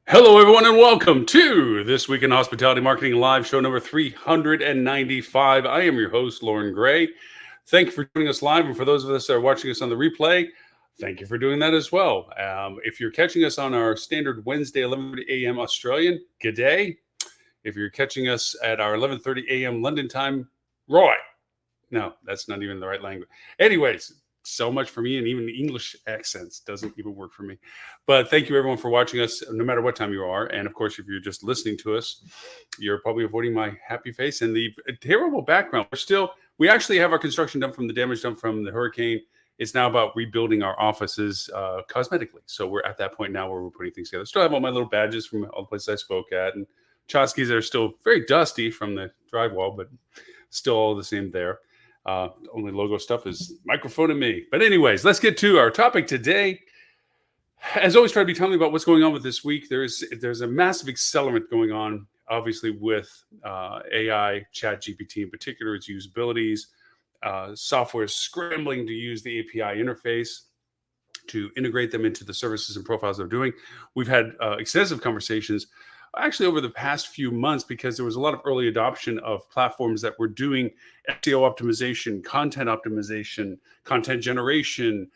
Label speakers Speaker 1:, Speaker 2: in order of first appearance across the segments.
Speaker 1: Hello, everyone, and welcome to This Week in Hospitality Marketing Live, show number 395. I am your host, Loren Gray. Thank you for joining us live. And for those of us that are watching us on the replay, thank you for doing that as well. If you're catching us on our standard Wednesday, 11:30 a.m. Australian, good day. If you're catching us at our 11:30 a.m. London time, Roy. No, that's not even the right language. Anyways, so much for me, and even the English accents doesn't even work for me. But thank you everyone for watching us, no matter what time you are. And of course, if you're just listening to us, you're probably avoiding my happy face and the terrible background. We actually have our construction done from the damage done from the hurricane. It's now about rebuilding our offices cosmetically. So we're at that point now where we're putting things together. Still have all my little badges from all the places I spoke at, and tchotchkes that are still very dusty from the drywall, but still all the same there. Only logo stuff is microphone and me. But anyways, let's get to our topic today. As always, try to be timely about what's going on with this week. There's a massive accelerant going on, obviously, with AI, Chat GPT in particular, its usabilities. Software is scrambling to use the API interface to integrate them into the services and profiles they're doing. We've had extensive conversations actually over the past few months because there was a lot of early adoption of platforms that were doing SEO optimization, content generation,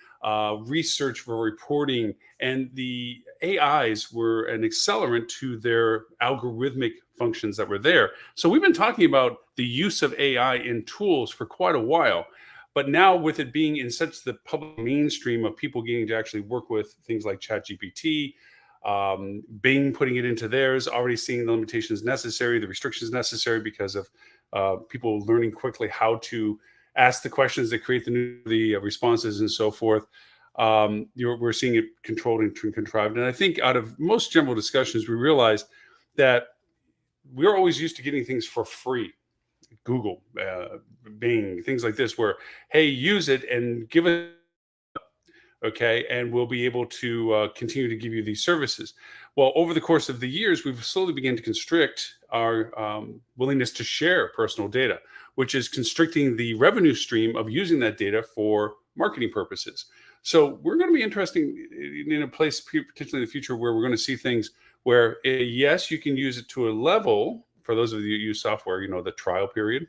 Speaker 1: research for reporting, and the AIs were an accelerant to their algorithmic functions that were there. So we've been talking about the use of AI in tools for quite a while. But now, with it being in such the public mainstream of people getting to actually work with things like ChatGPT, Bing putting it into theirs, already seeing the limitations necessary, the restrictions necessary because of people learning quickly how to ask the questions that create the responses and so forth. We're seeing it controlled and contrived. And I think out of most general discussions, we realize that we're always used to getting things for free. Google, Bing, things like this, where, hey, use it and give it, okay, and we'll be able to continue to give you these services. Well, over the course of the years, we've slowly begun to constrict our willingness to share personal data, which is constricting the revenue stream of using that data for marketing purposes. So we're going to be interesting in a place potentially in the future where we're going to see things where, yes, you can use it to a level. For those of you who use software, the trial period.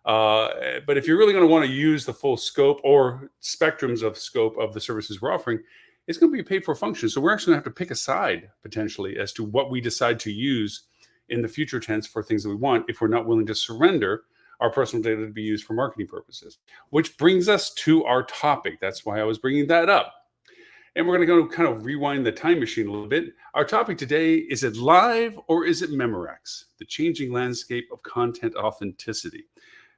Speaker 1: But if you're really going to want to use the full scope or spectrums of scope of the services we're offering, it's going to be a paid for function. So we're actually going to have to pick a side potentially as to what we decide to use in the future tense for things that we want if we're not willing to surrender our personal data to be used for marketing purposes. Which brings us to our topic. That's why I was bringing that up. And we're going to go kind of rewind the time machine a little bit. Our topic today, is it live or is it Memorex? The changing landscape of content authenticity.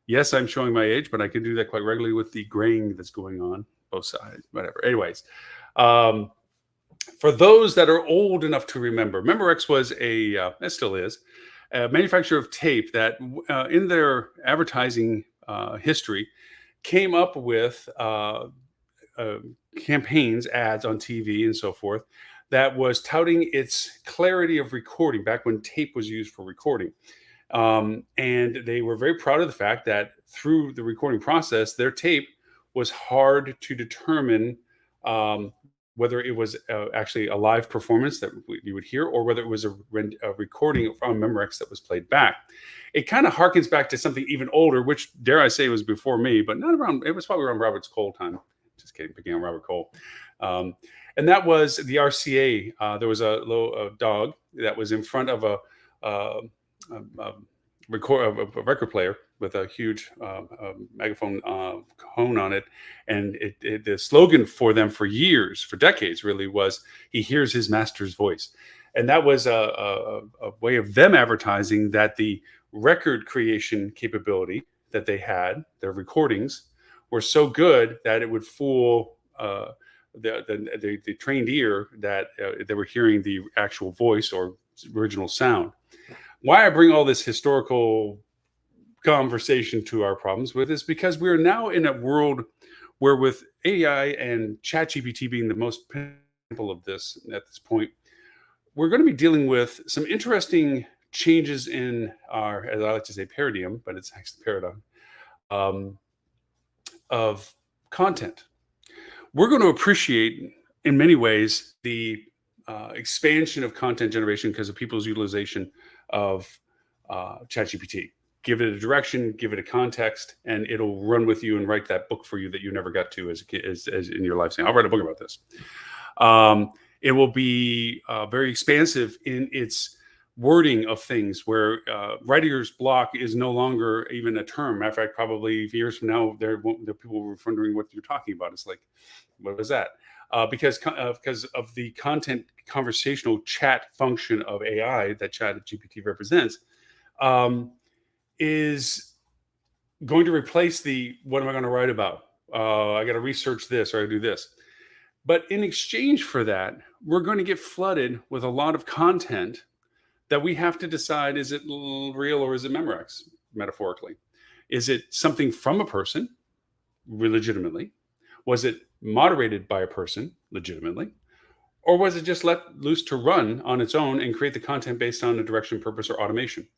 Speaker 1: Yes, I'm showing my age, but I can do that quite regularly with the graying that's going on both sides, whatever. Anyways, for those that are old enough to remember, Memorex was it still is, a manufacturer of tape that in their advertising history came up with campaigns, ads on TV and so forth, that was touting its clarity of recording back when tape was used for recording. And they were very proud of the fact that through the recording process, their tape was hard to determine whether it was actually a live performance that you would hear or whether it was a recording from Memorex that was played back. It kind of harkens back to something even older, which dare I say was before me, but not around, it was probably around Robert's Cole time. Just kidding, picking on Robert Cole. And that was the RCA. There was a little dog that was in front of a record player with a huge megaphone cone on it, and the slogan for them for years, for decades, really was "He hears his master's voice," and that was a way of them advertising that the record creation capability that they had, their recordings, were so good that it would fool the trained ear that they were hearing the actual voice or original sound. Why I bring all this historical conversation to our problems with is because we are now in a world where, with AI and ChatGPT being the most example of this at this point, we're going to be dealing with some interesting changes in our, as I like to say, paradigm, but it's actually paradigm of content. We're going to appreciate, in many ways, the expansion of content generation because of people's utilization of ChatGPT. Give it a direction, give it a context, and it'll run with you and write that book for you that you never got to as a kid, as in your life. Saying, "I'll write a book about this." It will be very expansive in its wording of things, where writer's block is no longer even a term. Matter of fact, probably years from now, there people were wondering what you're talking about. It's like, what was that? Because of the content conversational chat function of AI that ChatGPT represents, is going to replace the what am I going to write about? I got to research this or I do this. But in exchange for that, we're going to get flooded with a lot of content that we have to decide, is it real or is it Memorex, metaphorically? Is it something from a person, legitimately? Was it moderated by a person, legitimately? Or was it just let loose to run on its own and create the content based on a direction, purpose, or automation?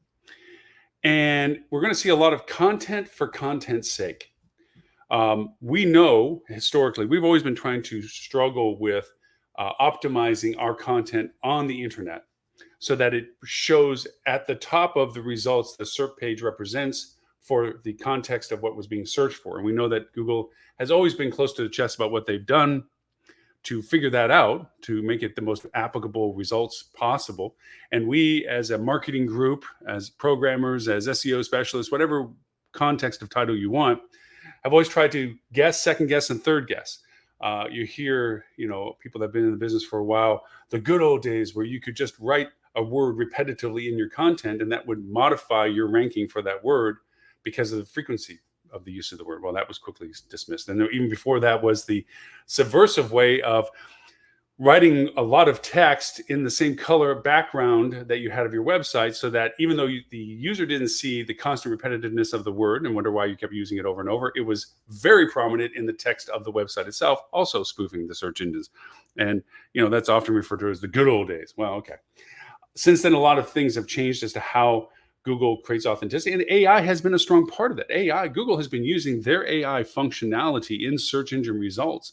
Speaker 1: And we're going to see a lot of content for content's sake. We know historically, we've always been trying to struggle with optimizing our content on the internet so that it shows at the top of the results the SERP page represents for the context of what was being searched for. And we know that Google has always been close to the chest about what they've done to figure that out, to make it the most applicable results possible. And we, as a marketing group, as programmers, as SEO specialists, whatever context of title you want, have always tried to guess, second guess, and third guess. You hear, people that have been in the business for a while, the good old days where you could just write a word repetitively in your content and that would modify your ranking for that word because of the frequency of the use of the word. Well, that was quickly dismissed. And even before that was the subversive way of writing a lot of text in the same color background that you had of your website, so that even though the user didn't see the constant repetitiveness of the word and wonder why you kept using it over and over, it was very prominent in the text of the website itself, also spoofing the search engines. And, that's often referred to as the good old days. Well, okay. Since then, a lot of things have changed as to how Google creates authenticity, and AI has been a strong part of that. Google has been using their AI functionality in search engine results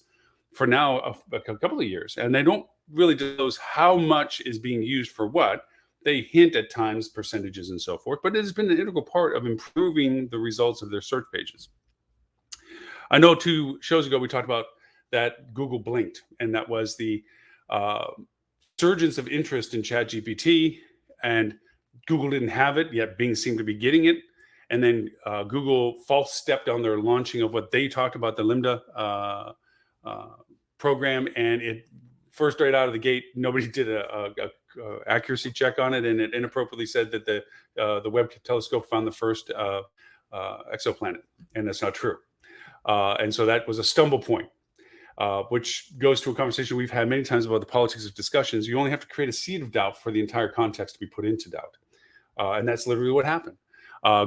Speaker 1: for now a couple of years, and they don't really disclose how much is being used for what. They hint at times percentages and so forth, but it has been an integral part of improving the results of their search pages. I know 2 shows ago we talked about that Google blinked, and that was the surgence of interest in ChatGPT, and Google didn't have it, yet Bing seemed to be getting it. And then Google false stepped on their launching of what they talked about, the Lambda program. And it first right out of the gate, nobody did a accuracy check on it. And it inappropriately said that the Webb telescope found the first exoplanet. And that's not true. And so that was a stumble point. Which goes to a conversation we've had many times about the politics of discussions. You only have to create a seed of doubt for the entire context to be put into doubt. And that's literally what happened.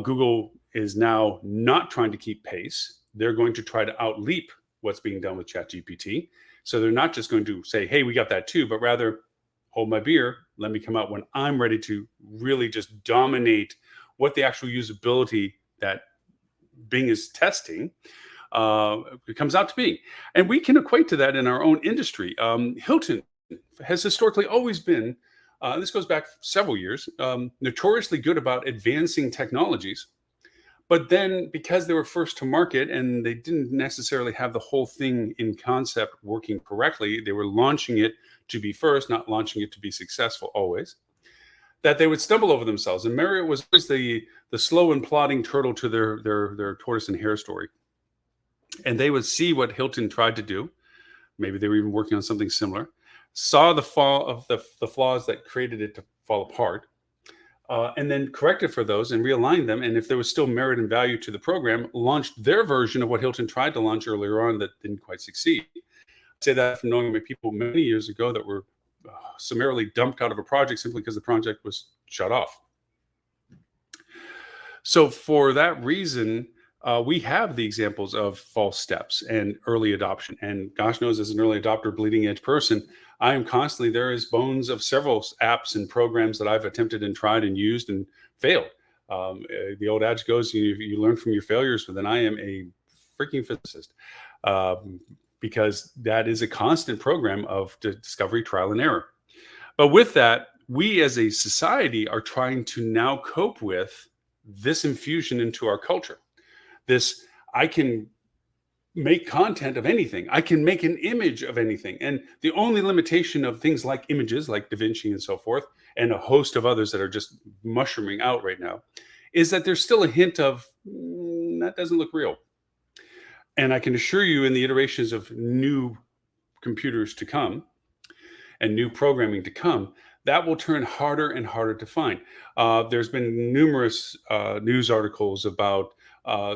Speaker 1: Google is now not trying to keep pace. They're going to try to outleap what's being done with ChatGPT. So they're not just going to say, hey, we got that too, but rather, hold my beer. Let me come out when I'm ready to really just dominate what the actual usability that Bing is testing it comes out to be. And we can equate to that in our own industry. Hilton has historically always been, this goes back several years, notoriously good about advancing technologies. But then because they were first to market and they didn't necessarily have the whole thing in concept working correctly, they were launching it to be first, not launching it to be successful always, that they would stumble over themselves. And Marriott was always the slow and plodding turtle to their tortoise and hare story. And they would see what Hilton tried to do. Maybe they were even working on something similar. Saw the fall of the flaws that created it to fall apart, and then corrected for those and realigned them. And if there was still merit and value to the program, launched their version of what Hilton tried to launch earlier on that didn't quite succeed. I say that from knowing people many years ago that were summarily dumped out of a project simply because the project was shut off. So for that reason, we have the examples of false steps and early adoption. And gosh knows, as an early adopter, bleeding edge person, I am constantly, there is bones of several apps and programs that I've attempted and tried and used and failed. The old adage goes, you learn from your failures, but then I am a freaking physicist because that is a constant program of discovery, trial, and error. But with that, we as a society are trying to now cope with this infusion into our culture. This, I can make content of anything. I can make an image of anything. And the only limitation of things like images, like Da Vinci and so forth, and a host of others that are just mushrooming out right now, is that there's still a hint of that doesn't look real. And I can assure you, in the iterations of new computers to come and new programming to come, that will turn harder and harder to find. There's been numerous news articles about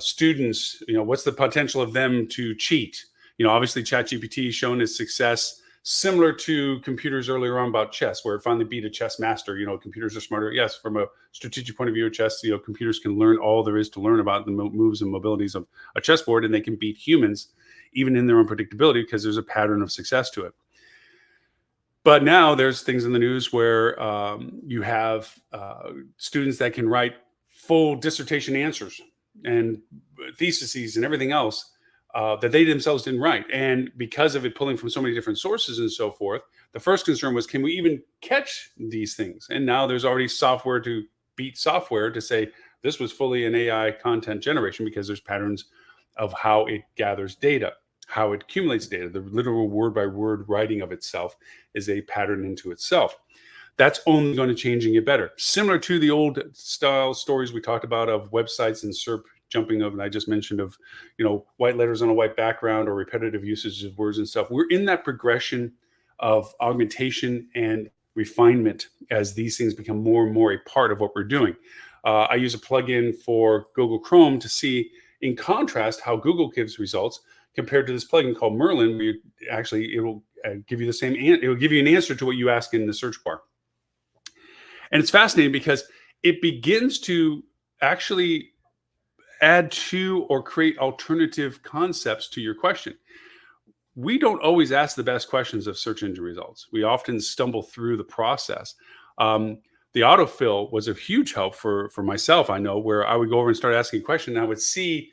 Speaker 1: students. What's the potential of them to cheat? Obviously, ChatGPT shown its success, similar to computers earlier on about chess, where it finally beat a chess master. Computers are smarter. Yes, from a strategic point of view of chess, computers can learn all there is to learn about the moves and mobilities of a chessboard, and they can beat humans, even in their unpredictability, because there's a pattern of success to it. But now there's things in the news where you have students that can write full dissertation answers and theses and everything else that they themselves didn't write. And because of it pulling from so many different sources and so forth, the first concern was, can we even catch these things? And now there's already software to beat software to say this was fully an AI content generation, because there's patterns of how it gathers data, how it accumulates data. The literal word by word writing of itself is a pattern into itself. That's only going to change and get better. Similar to the old style stories we talked about of websites and SERP jumping of, and I just mentioned of, white letters on a white background or repetitive usage of words and stuff. We're in that progression of augmentation and refinement as these things become more and more a part of what we're doing. I use a plugin for Google Chrome to see, in contrast, how Google gives results compared to this plugin called Merlin, where it will give you the same, it will give you an answer to what you ask in the search bar. And it's fascinating because it begins to actually add to or create alternative concepts to your question. We don't always ask the best questions of search engine results. We often stumble through the process. The autofill was a huge help for myself, I know, where I would go over and start asking a question, and I would see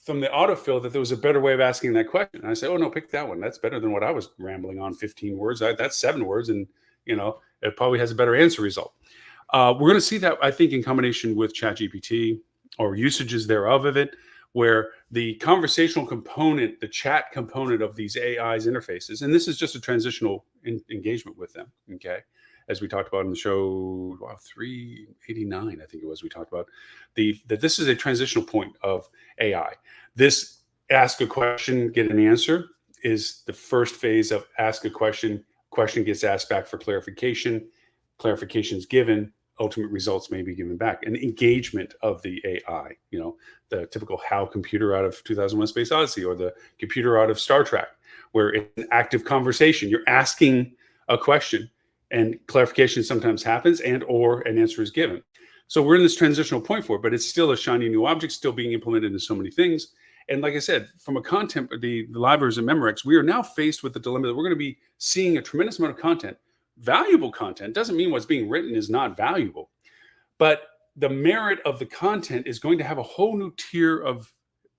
Speaker 1: from the autofill that there was a better way of asking that question. And I say, oh, no, pick that one. That's better than what I was rambling on 15 words. That's 7 words. And, it probably has a better answer result. We're going to see that, I think, in combination with ChatGPT or usages thereof of it, where the conversational component, the chat component of these AI's interfaces, and this is just a transitional engagement with them, okay? As we talked about in the show, 389, I think it was, we talked about that this is a transitional point of AI. This ask a question, get an answer is the first phase of ask a question. Question gets asked back for clarification. Clarification is given. Ultimate results may be given back. An engagement of the AI, the typical HAL computer out of 2001: Space Odyssey, or the computer out of Star Trek, where it's an active conversation. You're asking a question, and clarification sometimes happens, and or an answer is given. So we're in this transitional point for it, but it's still a shiny new object, still being implemented into so many things. And like I said, from a content, the libraries of Memorex, we are now faced with the dilemma that we're going to be seeing a tremendous amount of content. Valuable content doesn't mean what's being written is not valuable, but the merit of the content is going to have a whole new tier of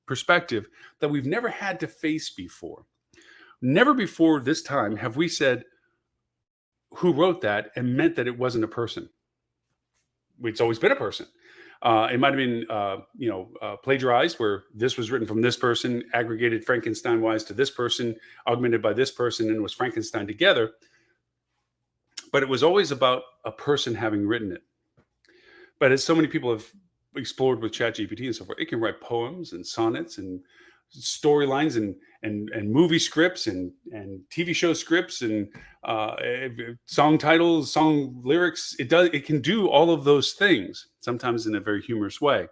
Speaker 1: perspective that we've never had to face before. Never before this time have we said who wrote that and meant that it wasn't a person. It's always been a person. It might have been, plagiarized, where this was written from this person, aggregated Frankenstein-wise to this person, augmented by this person, and was Frankenstein together. But it was always about a person having written it. But as so many people have explored with ChatGPT and so forth, it can write poems and sonnets and storylines and movie scripts and TV show scripts and song titles, song lyrics. It can do all of those things, sometimes in a very humorous way.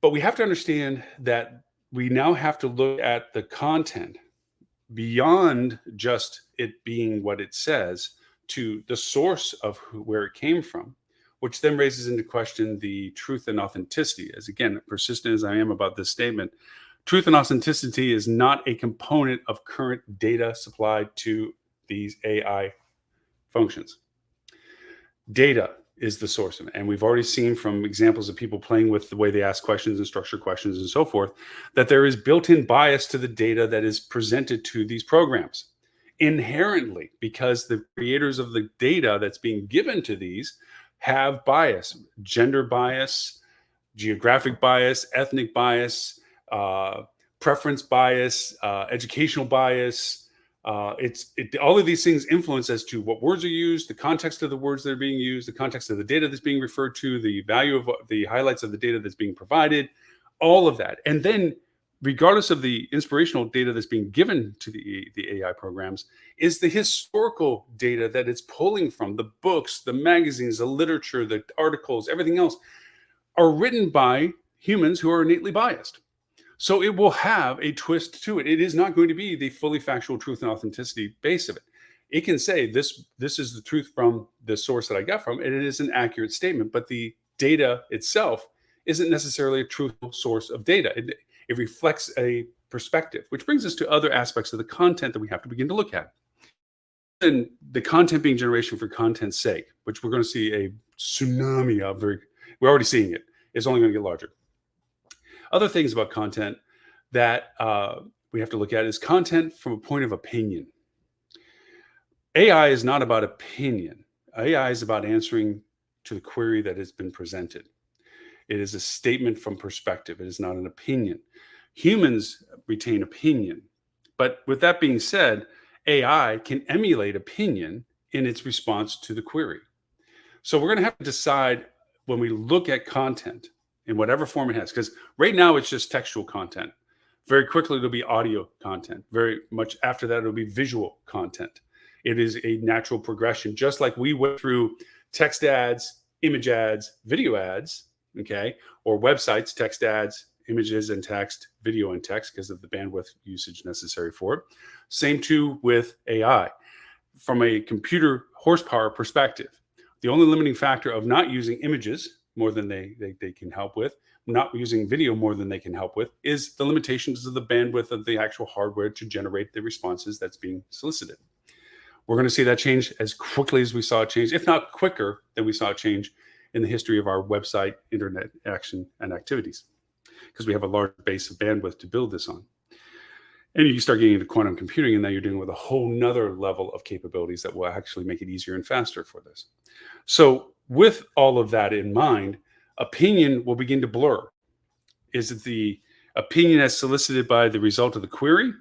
Speaker 1: But we have to understand that we now have to look at the content beyond just it being what it says to the source of where it came from, which then raises into question the truth and authenticity. As again, persistent as I am about this statement, truth and authenticity is not a component of current data supplied to these AI functions. Data is the source of it. And we've already seen from examples of people playing with the way they ask questions and structure questions and so forth, that there is built-in bias to the data that is presented to these programs. inherently, because the creators of the data that's being given to these have bias, gender bias, geographic bias, ethnic bias, uh, preference bias, educational bias. All of these things influence as to what words are used, the context of the words that are being used, the context of the data that's being referred to, the value of the highlights of the data that's being provided, all of that. And then, regardless of the inspirational data that's being given to the AI programs, is the historical data that it's pulling from, the books, the magazines, the literature, the articles, everything else are written by humans who are innately biased. So it will have a twist to it. It is not going to be the fully factual truth and authenticity base of it. It can say this is the truth from the source that I got from, and it is an accurate statement, but the data itself isn't necessarily a truthful source of data. It reflects a perspective, which brings us to other aspects of the content that we have to begin to look at. And the content being generation for content's sake, which we're going to see a tsunami of we're already seeing it. It's only going to get larger. Other things about content that we have to look at is content from a point of opinion. AI is not about opinion. AI is about answering to the query that has been presented. It is a statement from perspective. It is not an opinion. Humans retain opinion. But with that being said, AI can emulate opinion in its response to the query. So we're going to have to decide when we look at content in whatever form it has, because right now it's just textual content. Very quickly, it'll be audio content. Very much after that, it'll be visual content. It is a natural progression, just like we went through text ads, image ads, video ads, okay, or websites, text ads, images and text, video and text, because of the bandwidth usage necessary for it. Same too with AI. From a computer horsepower perspective, the only limiting factor of not using images more than they can help with, not using video more than they can help with, is the limitations of the bandwidth of the actual hardware to generate the responses that's being solicited. We're going to see that change as quickly as we saw it change, if not quicker than we saw it change in the history of our website, internet action, and activities, because we have a large base of bandwidth to build this on. And you start getting into quantum computing, and now you're dealing with a whole nother level of capabilities that will actually make it easier and faster for this. So with all of that in mind, opinion will begin to blur. Is it the opinion as solicited by the result of the query?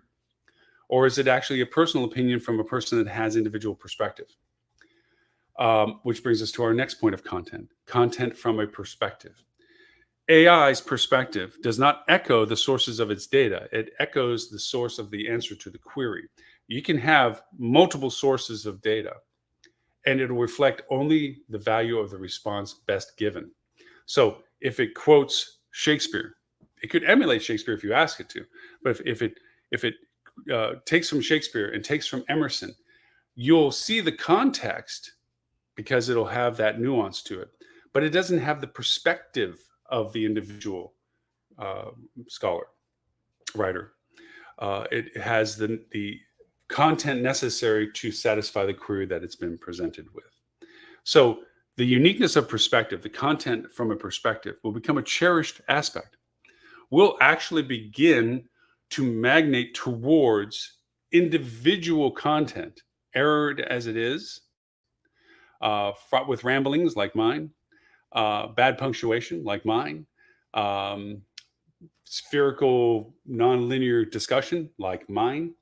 Speaker 1: Or is it actually a personal opinion from a person that has individual perspective? Which brings us to our next point of content from a perspective. AI's perspective does not echo the sources of its data. It echoes the source of the answer to the query. You can have multiple sources of data, and it'll reflect only the value of the response best given. So if it quotes Shakespeare, it could emulate Shakespeare if you ask it to. But if it takes from Shakespeare and takes from Emerson, you'll see the context because it'll have that nuance to it. But it doesn't have the perspective of the individual scholar, writer. It has the content necessary to satisfy the query that it's been presented with. So the uniqueness of perspective, the content from a perspective, will become a cherished aspect. We'll actually begin to magnate towards individual content, errored as it is, fraught with ramblings like mine, bad punctuation like mine, spherical nonlinear discussion like mine.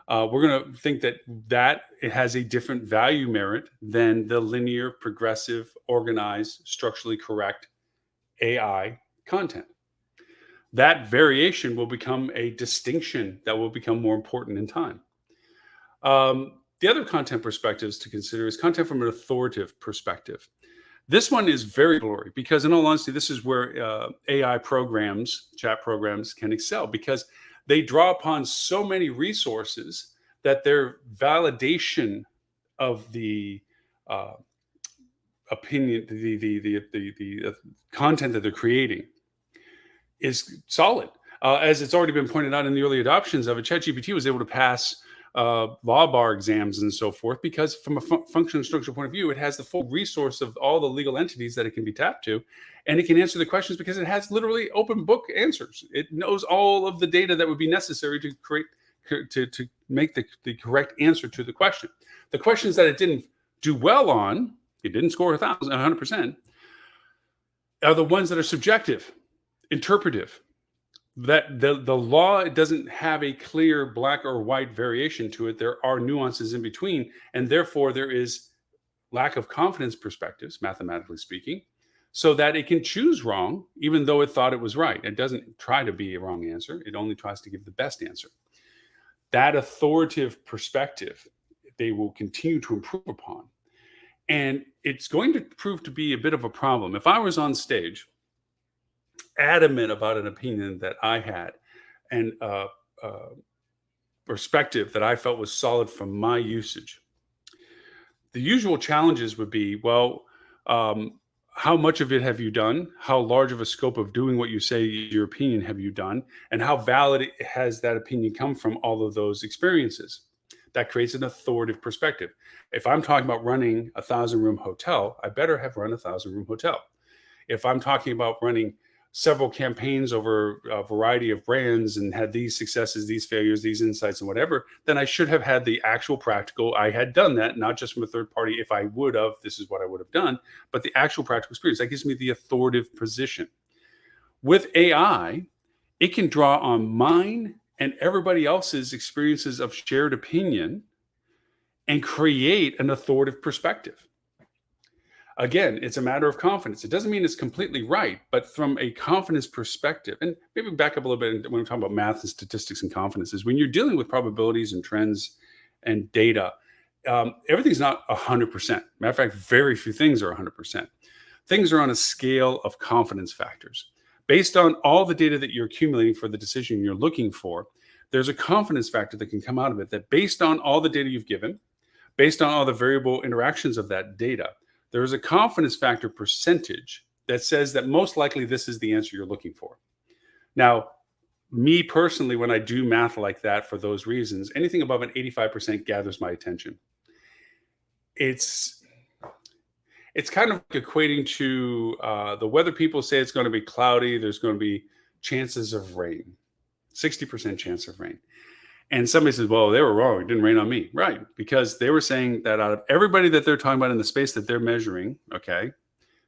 Speaker 1: We're going to think that it has a different value merit than the linear, progressive, organized, structurally correct AI content. That variation will become a distinction that will become more important in time. The other content perspectives to consider is content from an authoritative perspective. This one is very blurry because, in all honesty, this is where AI programs, chat programs, can excel because they draw upon so many resources that their validation of the opinion, the content that they're creating is solid. As it's already been pointed out in the early adoptions of it, ChatGPT was able to pass law bar exams and so forth because from a function and structural point of view, it has the full resource of all the legal entities that it can be tapped to, and it can answer the questions because it has literally open book answers. It knows all of the data that would be necessary to create, to make the correct answer to the question. The questions that it didn't do well on, it didn't score 100%, are the ones that are subjective, interpretive. That the law doesn't have a clear black or white variation to it. There are nuances in between, and therefore there is lack of confidence perspectives, mathematically speaking, so that it can choose wrong, even though it thought it was right. It doesn't try to be a wrong answer. It only tries to give the best answer. That authoritative perspective, they will continue to improve upon. And it's going to prove to be a bit of a problem. If I was on stage, adamant about an opinion that I had and perspective that I felt was solid from my usage, the usual challenges would be, well, how much of it have you done? How large of a scope of doing what you say your opinion have you done? And how valid has that opinion come from all of those experiences? That creates an authoritative perspective. If I'm talking about running a 1,000-room hotel, I better have run a 1,000-room hotel. If I'm talking about running several campaigns over a variety of brands and had these successes, these failures, these insights, and whatever, then I should have had the actual practical. I had done that, not just from a third party. If I would have, this is what I would have done, but the actual practical experience. That gives me the authoritative position. With AI, it can draw on mine and everybody else's experiences of shared opinion and create an authoritative perspective. Again, it's a matter of confidence. It doesn't mean it's completely right, but from a confidence perspective, and maybe back up a little bit when we're talking about math and statistics and confidence, is when you're dealing with probabilities and trends and data, everything's not 100%. Matter of fact, very few things are 100%. Things are on a scale of confidence factors. Based on all the data that you're accumulating for the decision you're looking for, there's a confidence factor that can come out of it that based on all the data you've given, based on all the variable interactions of that data, there is a confidence factor percentage that says that most likely this is the answer you're looking for. Now, me personally, when I do math like that for those reasons, anything above an 85% gathers my attention. It's kind of equating to the weather people say it's going to be cloudy. There's going to be chances of rain, 60% chance of rain. And somebody says, well, they were wrong. It didn't rain on me. Right. Because they were saying that out of everybody that they're talking about in the space that they're measuring, okay,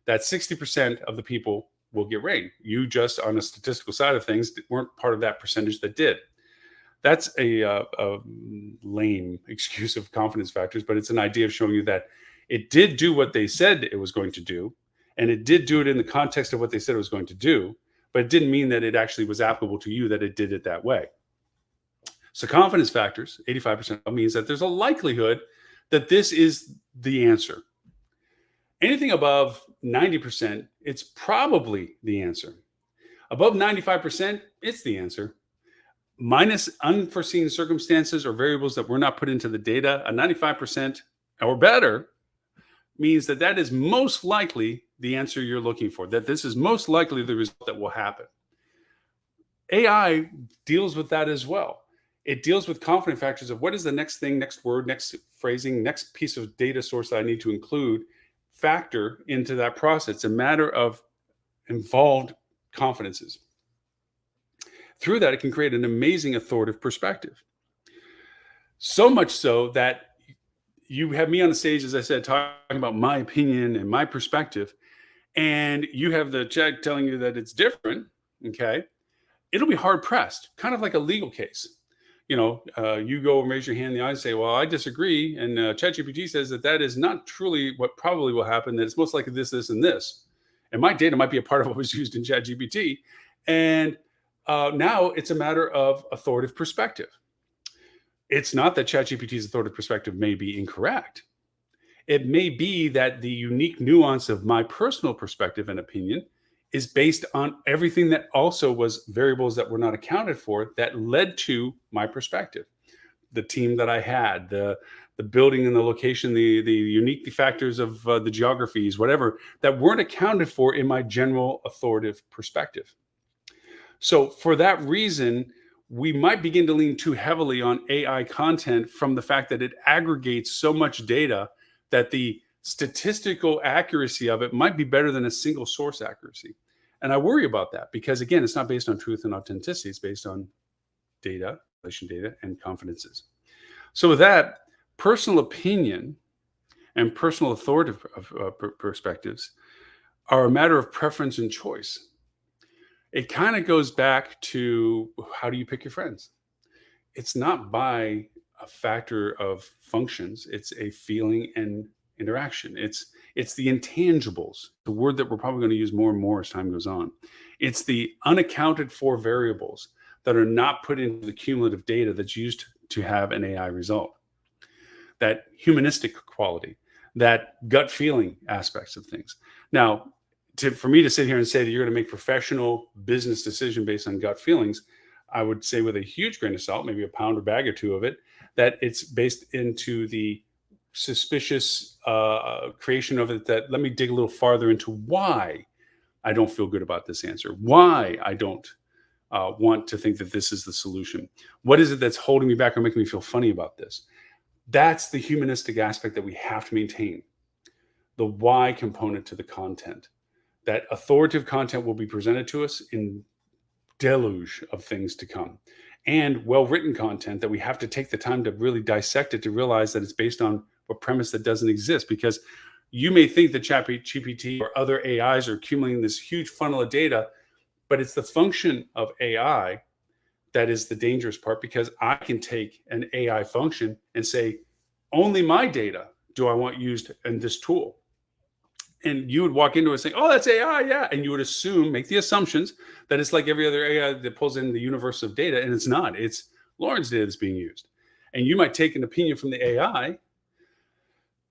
Speaker 1: that 60% of the people will get rain. You just on the statistical side of things weren't part of that percentage that did. That's a lame excuse of confidence factors, but it's an idea of showing you that it did do what they said it was going to do. And it did do it in the context of what they said it was going to do. But it didn't mean that it actually was applicable to you, that it did it that way. So confidence factors, 85% means that there's a likelihood that this is the answer. Anything above 90%, it's probably the answer. Above 95%, it's the answer. Minus unforeseen circumstances or variables that were not put into the data, a 95% or better means that that is most likely the answer you're looking for, that this is most likely the result that will happen. AI deals with that as well. It deals with confidence factors of what is the next thing, next word, next phrasing, next piece of data source that I need to include, factor into that process. It's a matter of involved confidences. Through that, it can create an amazing authoritative perspective. So much so that you have me on the stage, as I said, talking about my opinion and my perspective, and you have the check telling you that it's different, okay? It'll be hard pressed, kind of like a legal case. You know, you go and raise your hand in the eye and say, well, I disagree. And ChatGPT says that that is not truly what probably will happen, that it's most likely this, this, and this. And my data might be a part of what was used in ChatGPT. And now it's a matter of authoritative perspective. It's not that ChatGPT's authoritative perspective may be incorrect. It may be that the unique nuance of my personal perspective and opinion is based on everything that also was variables that were not accounted for that led to my perspective. The team that I had, the building and the location, the unique factors of the geographies, whatever, that weren't accounted for in my general authoritative perspective. So for that reason, we might begin to lean too heavily on AI content from the fact that it aggregates so much data that the statistical accuracy of it might be better than a single source accuracy. And I worry about that because, again, it's not based on truth and authenticity. It's based on data, relation data, and confidences. So with that, personal opinion and personal authoritative perspectives are a matter of preference and choice. It kind of goes back to how do you pick your friends? It's not by a factor of functions, it's a feeling and interaction. It's the intangibles, the word that we're probably going to use more and more as time goes on. It's the unaccounted for variables that are not put into the cumulative data that's used to have an AI result. That humanistic quality, that gut feeling aspects of things. Now, for me to sit here and say that you're going to make professional business decision based on gut feelings, I would say with a huge grain of salt, maybe a pound or bag or two of it, that it's based into the suspicious creation of it. That let me dig a little farther into why I don't feel good about this answer, why I don't want to think that this is the solution. What is it that's holding me back or making me feel funny about this? That's the humanistic aspect that we have to maintain. The why component to the content. That authoritative content will be presented to us in deluge of things to come. And well-written content that we have to take the time to really dissect it to realize that it's based on a premise that doesn't exist. Because you may think that ChatGPT or other AIs are accumulating this huge funnel of data, but it's the function of AI that is the dangerous part, because I can take an AI function and say, only my data do I want used in this tool. And you would walk into it saying, oh, that's AI, yeah. And you would assume, make the assumptions that it's like every other AI that pulls in the universe of data. And it's not. It's Loren's data that's being used. And you might take an opinion from the AI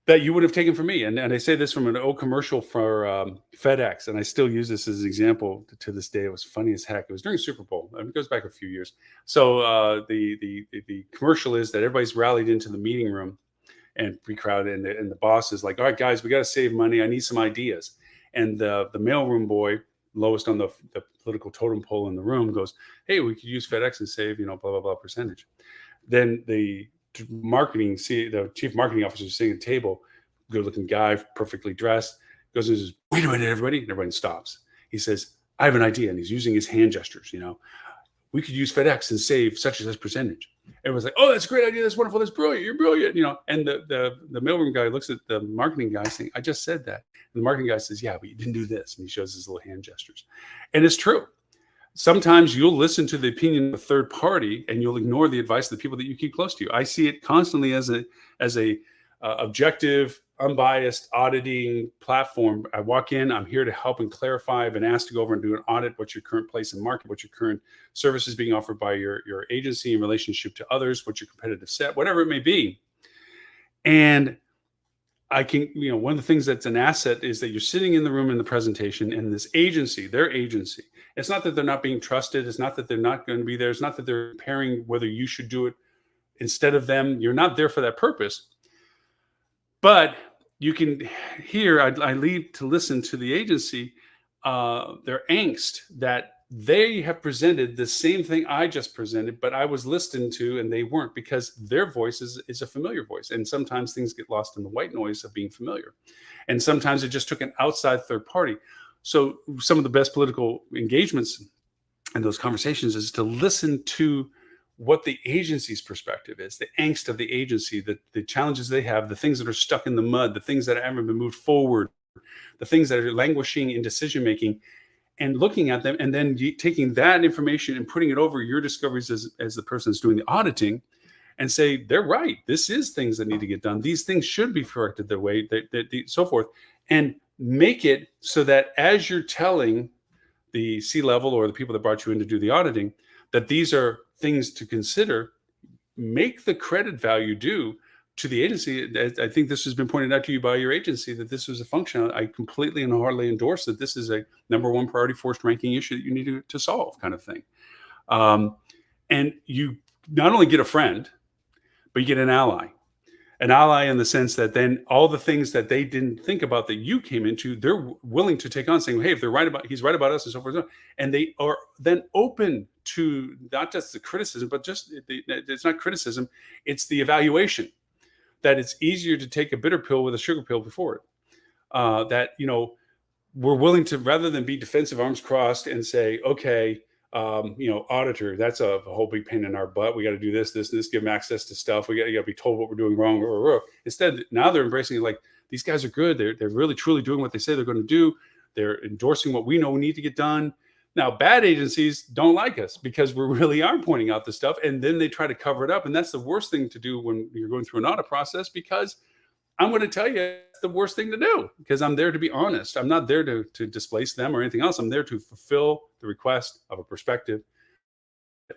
Speaker 1: that you would have taken from me. And I say this from an old commercial for FedEx, and I still use this as an example to this day. It was funny as heck. It was during Super Bowl. I mean, it goes back a few years. So the commercial is that everybody's rallied into the meeting room and pre-crowded, and the boss is like, all right, guys, we got to save money. I need some ideas. And the mailroom boy, lowest on the political totem pole in the room, goes, hey, we could use FedEx and save, blah, blah, blah percentage. Then the chief marketing officer is sitting at the table, good looking guy, perfectly dressed, goes and says, wait a minute, everybody. And everybody stops. He says, I have an idea. And he's using his hand gestures, we could use FedEx and save such and such percentage. Everyone's like, oh, that's a great idea. That's wonderful. That's brilliant. You're brilliant. And the mailroom guy looks at the marketing guy saying, I just said that. And the marketing guy says, yeah, but you didn't do this. And he shows his little hand gestures. And it's true. Sometimes you'll listen to the opinion of a third party and you'll ignore the advice of the people that you keep close to you. I see it constantly as a objective, unbiased auditing platform. I walk in, I'm here to help and clarify. I've been asked to go over and do an audit. What's your current place in market? What's your current services being offered by your agency in relationship to others? What's your competitive set? Whatever it may be. And I can, one of the things that's an asset is that you're sitting in the room in the presentation, and this agency, their agency, it's not that they're not being trusted. It's not that they're not going to be there. It's not that they're comparing whether you should do it instead of them. You're not there for that purpose. But you can hear, I leave to listen to the agency, their angst that they have presented the same thing I just presented, but I was listened to and they weren't, because their voice is a familiar voice. And sometimes things get lost in the white noise of being familiar. And sometimes it just took an outside third party. So some of the best political engagements and those conversations is to listen to what the agency's perspective is, the angst of the agency, the challenges they have, the things that are stuck in the mud, the things that haven't been moved forward, the things that are languishing in decision-making, and looking at them, and then taking that information and putting it over your discoveries as the person that's doing the auditing, and say, they're right. This is things that need to get done. These things should be corrected their way, so forth. And make it so that as you're telling the C-level or the people that brought you in to do the auditing, that these are things to consider, make the credit value due to the agency. I think this has been pointed out to you by your agency, that this was a function. I completely and wholeheartedly endorse that this is a number one priority forced ranking issue that you need to solve, kind of thing. And you not only get a friend, but you get an ally in the sense that then all the things that they didn't think about that you came into, they're willing to take on, saying, hey, if he's right about us and so forth. And they are then open to not just the criticism, but just it's not criticism, it's the evaluation, that it's easier to take a bitter pill with a sugar pill before it. That, we're willing to, rather than be defensive, arms crossed, and say, okay, auditor, that's a whole big pain in our butt. We got to do this, this, this, give them access to stuff. You got to be told what we're doing wrong. Instead, now they're embracing it like these guys are good. They're really truly doing what they say they're going to do. They're endorsing what we know we need to get done. Now, bad agencies don't like us because we really are pointing out the stuff, and then they try to cover it up. And that's the worst thing to do when you're going through an audit process, because I'm going to tell you it's the worst thing to do, because I'm there to be honest. I'm not there to displace them or anything else. I'm there to fulfill the request of a perspective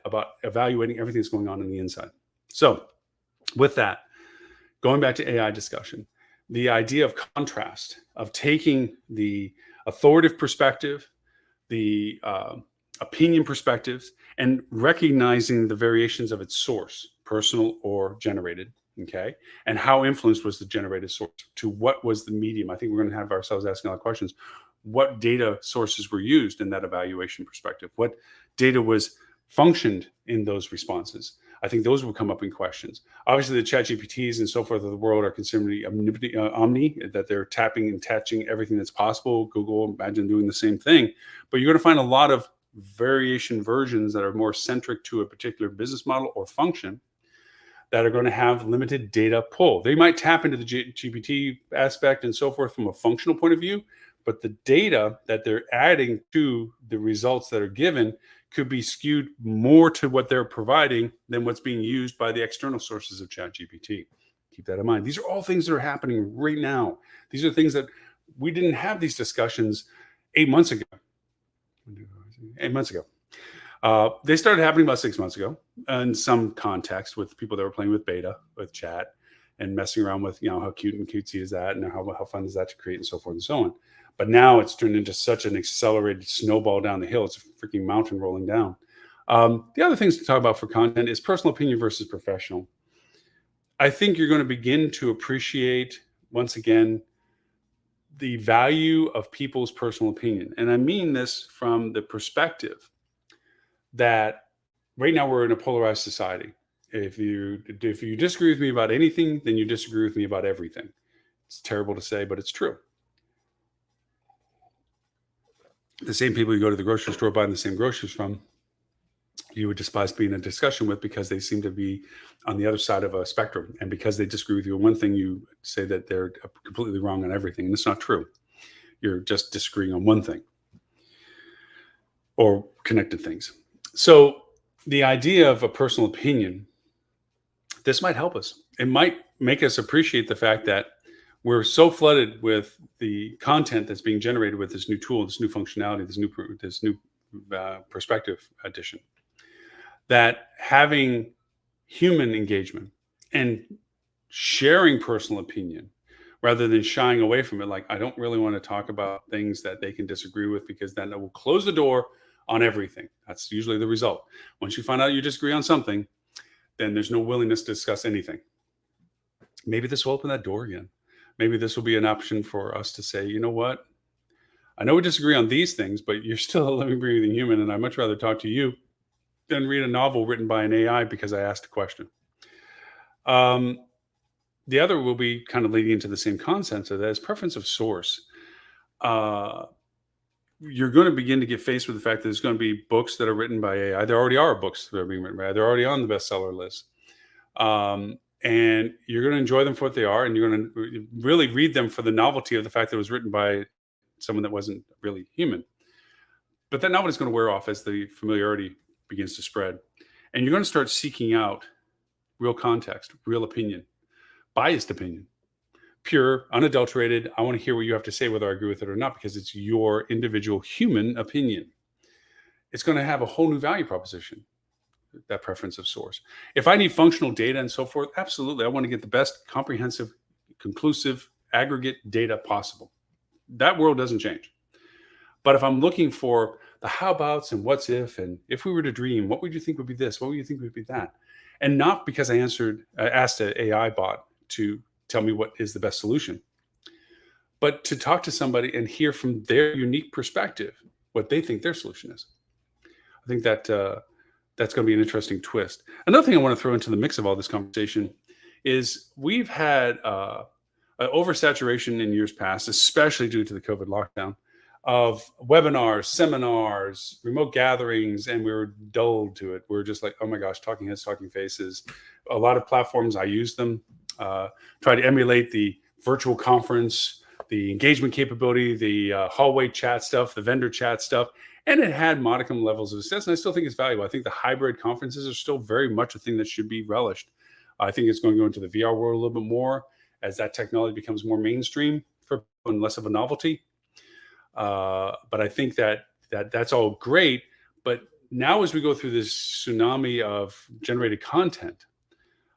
Speaker 1: about evaluating everything that's going on the inside. So, with that, going back to AI discussion, the idea of contrast, of taking the authoritative perspective, the opinion perspectives, and recognizing the variations of its source, personal or generated, okay, and how influenced was the generated source, to what was the medium. I think we're going to have ourselves asking a lot of questions. What data sources were used in that evaluation perspective? What data was functioned in those responses? I think those will come up in questions. Obviously, the chat GPTs and so forth of the world are considered omni, that they're tapping and touching everything that's possible. Google, imagine doing the same thing. But you're going to find a lot of variation versions that are more centric to a particular business model or function that are going to have limited data pull. They might tap into the GPT aspect and so forth from a functional point of view, but the data that they're adding to the results that are given could be skewed more to what they're providing than what's being used by the external sources of ChatGPT. Keep that in mind. These are all things that are happening right now. These are things that we didn't have these discussions 8 months ago. 8 months ago. They started happening about 6 months ago in some context with people that were playing with beta, with chat, and messing around with, how cute and cutesy is that, and how fun is that to create, and so forth and so on. But now it's turned into such an accelerated snowball down the hill. It's a freaking mountain rolling down. The other things to talk about for content is personal opinion versus professional. I think you're going to begin to appreciate, once again, the value of people's personal opinion. And I mean this from the perspective that right now we're in a polarized society. If you disagree with me about anything, then you disagree with me about everything. It's terrible to say, but it's true. The same people you go to the grocery store buying the same groceries from, you would despise being in a discussion with, because they seem to be on the other side of a spectrum. And because they disagree with you on one thing, you say that they're completely wrong on everything. And it's not true. You're just disagreeing on one thing or connected things. So the idea of a personal opinion, this might help us. It might make us appreciate the fact that we're so flooded with the content that's being generated with this new tool, this new functionality, this new perspective addition, that having human engagement and sharing personal opinion rather than shying away from it, like, I don't really want to talk about things that they can disagree with, because then it will close the door on everything. That's usually the result. Once you find out you disagree on something, then there's no willingness to discuss anything. Maybe this will open that door again. Maybe this will be an option for us to say, you know what? I know we disagree on these things, but you're still a living, breathing human, and I'd much rather talk to you than read a novel written by an AI because I asked a question. The other will be kind of leading into the same concept of that is preference of source. You're going to begin to get faced with the fact that there's going to be books that are written by AI. There already are books that are being written by AI. They're already on the bestseller list. And you're going to enjoy them for what they are, and you're going to really read them for the novelty of the fact that it was written by someone that wasn't really human. But that novelty is going to wear off as the familiarity begins to spread. And you're going to start seeking out real context, real opinion, biased opinion, pure, unadulterated. I want to hear what you have to say, whether I agree with it or not, because it's your individual human opinion. It's going to have a whole new value proposition, that preference of source. If I need functional data and so forth, absolutely. I want to get the best comprehensive, conclusive, aggregate data possible. That world doesn't change. But if I'm looking for the how abouts and what's if we were to dream, what would you think would be this? What would you think would be that? And not because I asked an AI bot to tell me what is the best solution, but to talk to somebody and hear from their unique perspective what they think their solution is. I think that that's going to be an interesting twist. Another thing I want to throw into the mix of all this conversation is we've had an oversaturation in years past, especially due to the COVID lockdown, of webinars, seminars, remote gatherings, and we were dulled to it. We were just like, oh my gosh, talking heads, talking faces. A lot of platforms, I use them, try to emulate the virtual conference, the engagement capability, the hallway chat stuff, the vendor chat stuff, and it had modicum levels of success. And I still think it's valuable. I think the hybrid conferences are still very much a thing that should be relished. I think it's going to go into the VR world a little bit more as that technology becomes more mainstream for people and less of a novelty. But I think that's all great. But now, as we go through this tsunami of generated content,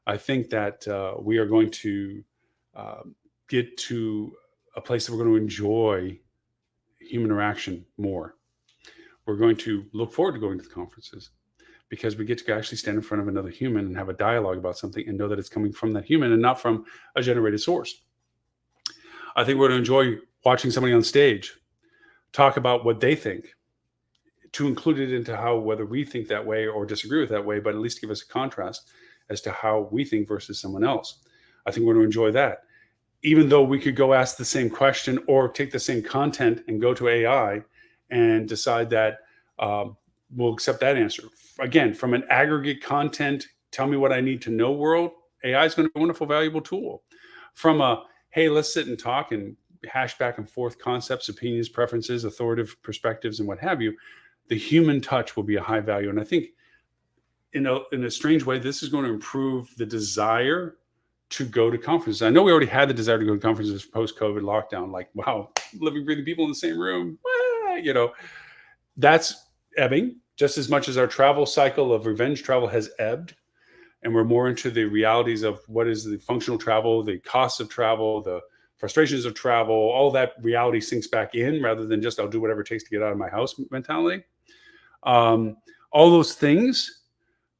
Speaker 1: I think that we are going to get to a place that we're going to enjoy human interaction more. We're going to look forward to going to the conferences because we get to actually stand in front of another human and have a dialogue about something and know that it's coming from that human and not from a generated source. I think we're going to enjoy watching somebody on stage talk about what they think, to include it into how, whether we think that way or disagree with that way, but at least give us a contrast as to how we think versus someone else. I think we're going to enjoy that. Even though we could go ask the same question or take the same content and go to AI and decide that we'll accept that answer. Again, from an aggregate content, tell me what I need to know world, AI is going to be a wonderful, valuable tool. From a, hey, let's sit and talk and hash back and forth concepts, opinions, preferences, authoritative perspectives, and what have you, the human touch will be a high value. And I think in a strange way, this is going to improve the desire to go to conferences. I know we already had the desire to go to conferences post-COVID lockdown, like, wow, living, breathing people in the same room, that's ebbing just as much as our travel cycle of revenge travel has ebbed. And we're more into the realities of what is the functional travel, the costs of travel, the frustrations of travel, all that reality sinks back in rather than just, I'll do whatever it takes to get out of my house mentality. All those things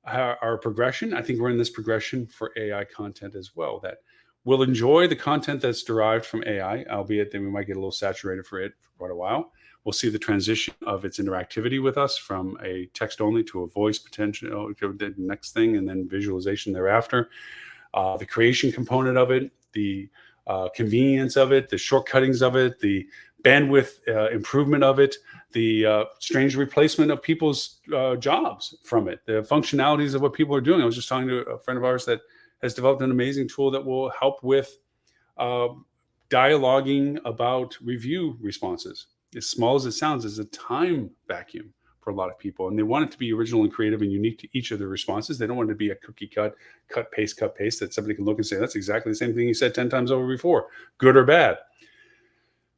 Speaker 1: are progression. I think we're in this progression for AI content as well, that we'll enjoy the content that's derived from AI, albeit that we might get a little saturated for it for quite a while. We'll see the transition of its interactivity with us from a text only to a voice potential, the next thing, and then visualization thereafter. The creation component of it, the convenience of it, the shortcuttings of it, the bandwidth improvement of it, the strange replacement of people's jobs from it, the functionalities of what people are doing. I was just talking to a friend of ours that has developed an amazing tool that will help with dialoguing about review responses. As small as it sounds, is a time vacuum for a lot of people. And they want it to be original and creative and unique to each of their responses. They don't want it to be a cookie cut, paste, that somebody can look and say, that's exactly the same thing you said 10 times over before, good or bad.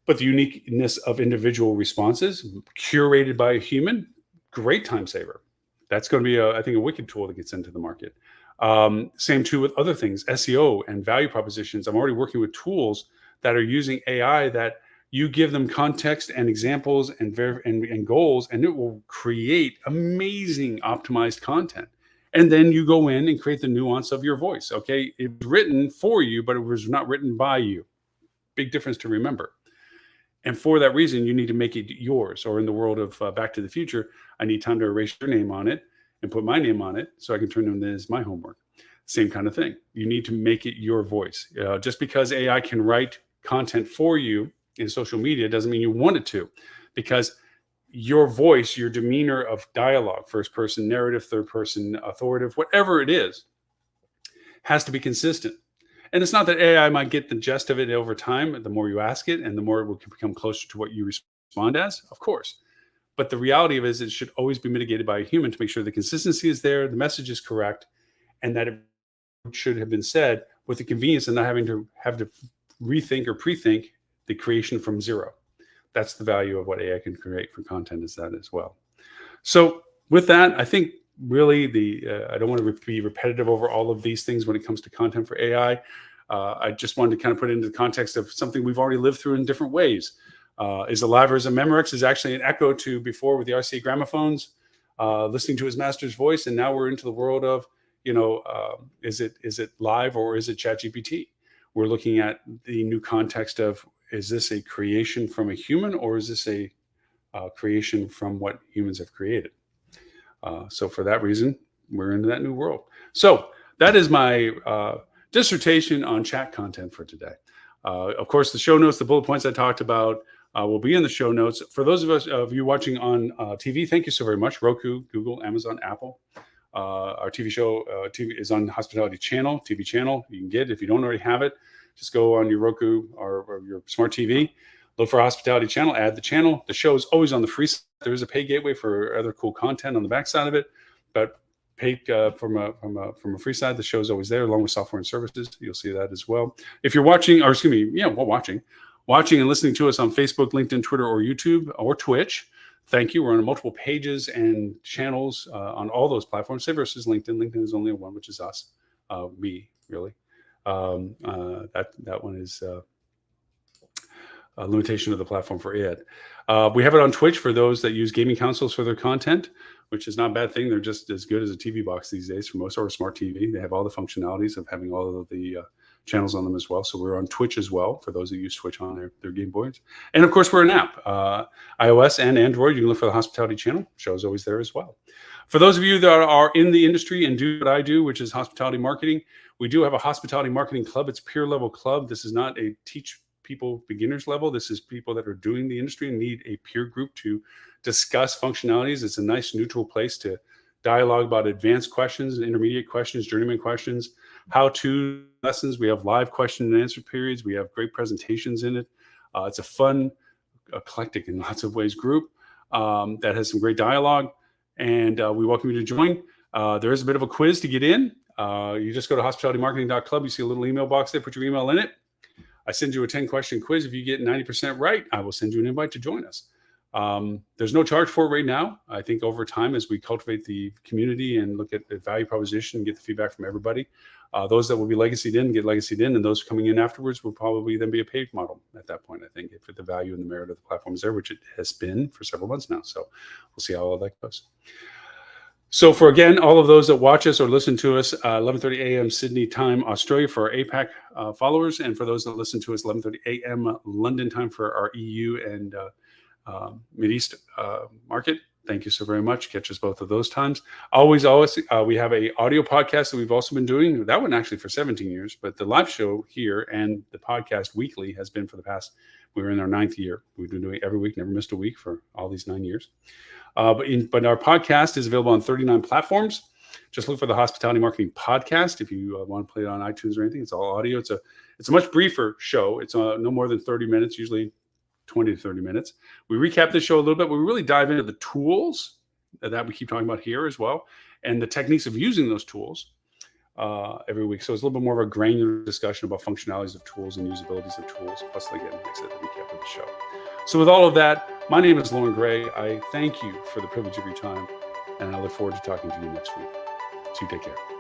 Speaker 1: But the uniqueness of individual responses, curated by a human, great time saver. That's going to be, I think, a wicked tool that gets into the market. Same too with other things, SEO and value propositions. I'm already working with tools that are using AI that you give them context and examples and goals, and it will create amazing optimized content. And then you go in and create the nuance of your voice. Okay, it was written for you, but it was not written by you. Big difference to remember. And for that reason, you need to make it yours. Or in the world of Back to the Future, I need time to erase your name on it and put my name on it so I can turn it in as my homework. Same kind of thing. You need to make it your voice. Just because AI can write content for you in social media doesn't mean you want it to, because your voice, your demeanor of dialogue, first person narrative, third person authoritative, whatever it is, has to be consistent. And it's not that AI might get the gist of it over time. The more you ask it and the more it will become closer to what you respond as, of course. But the reality of it is it should always be mitigated by a human to make sure the consistency is there, the message is correct, and that it should have been said with the convenience of not having to rethink or pre-think the creation from zero. That's the value of what AI can create for content, is that as well. So with that, I think really I don't want to be repetitive over all of these things when it comes to content for AI. I just wanted to kind of put it into the context of something we've already lived through in different ways. Is alive or is a Memorex is actually an echo to before with the RCA gramophones, listening to his master's voice. And now we're into the world of, is it live or is it ChatGPT? We're looking at the new context of, is this a creation from a human or is this a creation from what humans have created? So for that reason, we're into that new world. So that is my dissertation on chat content for today. Of course, the show notes, the bullet points I talked about, will be in the show notes. For those of you watching on TV, thank you so very much. Roku, Google, Amazon, Apple. Our TV show TV is on Hospitality Channel, TV channel. You can get it. If you don't already have it, just go on your Roku or your smart TV, look for Hospitality Channel, add the channel. The show is always on the free side. There is a pay gateway for other cool content on the backside of it, but paid from a free side, the show is always there along with software and services. You'll see that as well. If you're watching, or excuse me, watching and listening to us on Facebook, LinkedIn, Twitter, or YouTube, or Twitch, thank you. We're on multiple pages and channels on all those platforms. Say versus LinkedIn. LinkedIn is only one, which is us, me, really. That one is a limitation of the platform for it. We have it on Twitch for those that use gaming consoles for their content, which is not a bad thing. They're just as good as a TV box these days for most, or a smart TV. They have all the functionalities of having all of the channels on them as well. So we're on Twitch as well for those that use Twitch on their Game Boys. And of course, we're an app, iOS and Android. You can look for the Hospitality Channel. Show's always there as well. For those of you that are in the industry and do what I do, which is hospitality marketing, we do have a hospitality marketing club. It's peer level club. This is not a teach people beginners level. This is people that are doing the industry and need a peer group to discuss functionalities. It's a nice neutral place to dialogue about advanced questions, intermediate questions, journeyman questions, how-to lessons. We have live question and answer periods. We have great presentations in it. It's a fun, eclectic in lots of ways group that has some great dialogue, and we welcome you to join. There is a bit of a quiz to get in. You just go to hospitalitymarketing.club. You see a little email box there. Put your email in it. I send you a 10-question quiz. If you get 90% right, I will send you an invite to join us. There's no charge for it right now. I think over time, as we cultivate the community and look at the value proposition and get the feedback from everybody, those that will be legacied in, get legacied in, and those coming in afterwards will probably then be a paid model at that point, I think, if the value and the merit of the platform is there, which it has been for several months now. So we'll see how all that goes. So for, again, all of those that watch us or listen to us, 11:30 a.m. Sydney time, Australia for our APAC followers, and for those that listen to us, 11:30 a.m. London time for our EU and Mideast market. Thank you so very much. Catch us both of those times. Always, we have a audio podcast that we've also been doing. That one actually for 17 years, but the live show here and the podcast weekly has been for the past, we were in our 9th year. We've been doing it every week, never missed a week for all these 9 years. But our podcast is available on 39 platforms. Just look for the Hospitality Marketing Podcast if you want to play it on iTunes or anything. It's all audio. It's a much briefer show. It's no more than 30 minutes, usually 20 to 30 minutes. We recap the show a little bit. We really dive into the tools that we keep talking about here as well, and the techniques of using those tools every week. So it's a little bit more of a granular discussion about functionalities of tools and usabilities of tools. Plus, again, like I said, the recap of the show. So with all of that, my name is Loren Gray. I thank you for the privilege of your time, and I look forward to talking to you next week. So you take care.